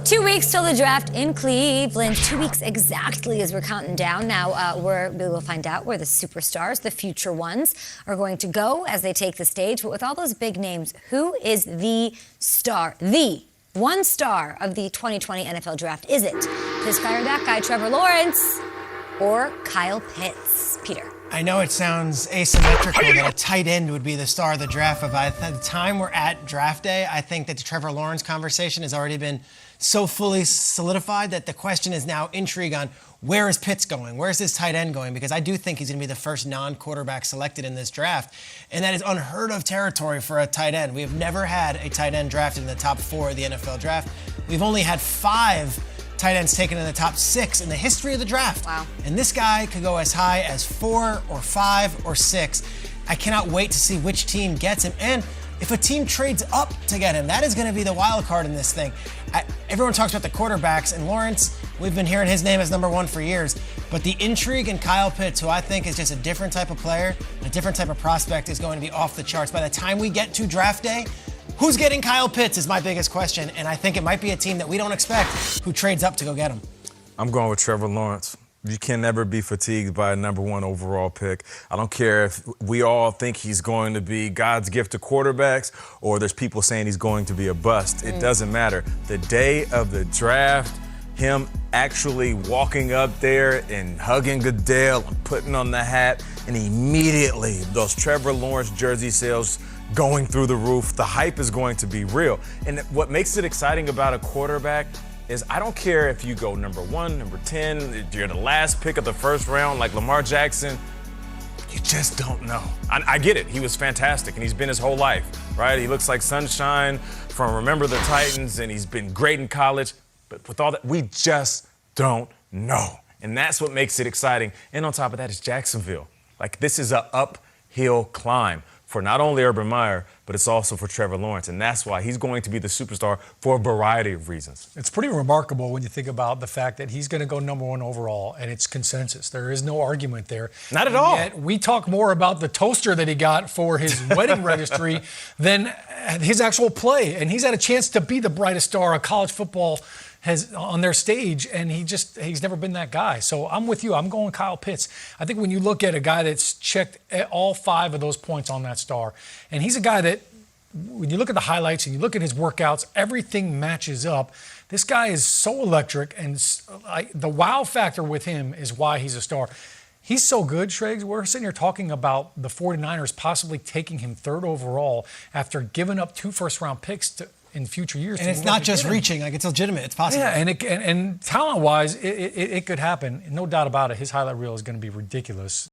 2 weeks till the draft in Cleveland. 2 weeks exactly as we're counting down. Now, we will find out where the superstars, the future ones, are going to go as they take the stage. But with all those big names, who is the star, the one star of the 2020 NFL draft? Is it this guy or that guy, Trevor Lawrence, or Kyle Pitts? Peter. I know it sounds asymmetrical that a tight end would be the star of the draft, but by the time we're at draft day, I think that the Trevor Lawrence conversation has already been so fully solidified that the question is now intrigue on where is Pitts going? Where is this tight end going? Because I do think he's going to be the first non-quarterback selected in this draft, and that is unheard of territory for a tight end. We have never had a tight end drafted in the top 4 of the NFL draft. We've only had 5 tight ends taken in the top 6 in the history of the draft. Wow. And this guy could go as high as 4 or 5 or 6. I cannot wait to see which team gets him. And if a team trades up to get him, that is going to be the wild card in this thing. Everyone talks about the quarterbacks, and Lawrence, we've been hearing his name as number 1 for years. But the intrigue in Kyle Pitts, who I think is just a different type of player, a different type of prospect, is going to be off the charts. By the time we get to draft day, who's getting Kyle Pitts is my biggest question, and I think it might be a team that we don't expect who trades up to go get him. I'm going with Trevor Lawrence. You can never be fatigued by a number 1 overall pick. I don't care if we all think he's going to be God's gift to quarterbacks or there's people saying he's going to be a bust. It doesn't matter. The day of the draft, him actually walking up there and hugging Goodell and putting on the hat, and immediately those Trevor Lawrence jersey sales going through the roof. The hype is going to be real. And what makes it exciting about a quarterback is I don't care if you go number 1, number 10, you're the last pick of the first round like Lamar Jackson, you just don't know. I get it. He was fantastic, and he's been his whole life, right? He looks like sunshine from Remember the Titans, and he's been great in college. But with all that, we just don't know. And that's what makes it exciting. And on top of that, it's Jacksonville. Like, this is an uphill climb for not only Urban Meyer, but it's also for Trevor Lawrence. And that's why he's going to be the superstar for a variety of reasons. It's pretty remarkable when you think about the fact that he's going to go number 1 overall, and it's consensus. There is no argument there. Not at all. Yet we talk more about the toaster that he got for his wedding registry than his actual play. And he's had a chance to be the brightest star of college football has on their stage, and he's never been that guy. So I'm with you. I'm going Kyle Pitts. I think when you look at a guy that's checked all 5 of those points on that star, and he's a guy that, when you look at the highlights and you look at his workouts, everything matches up. This guy is so electric, and the wow factor with him is why he's a star. He's so good, Schrags. We're sitting here talking about the 49ers possibly taking him 3rd overall after giving up 2 first-round picks in future years. And it's not just reaching, like, it's legitimate, it's possible. Yeah, and talent-wise, it could happen. No doubt about it. His highlight reel is going to be ridiculous.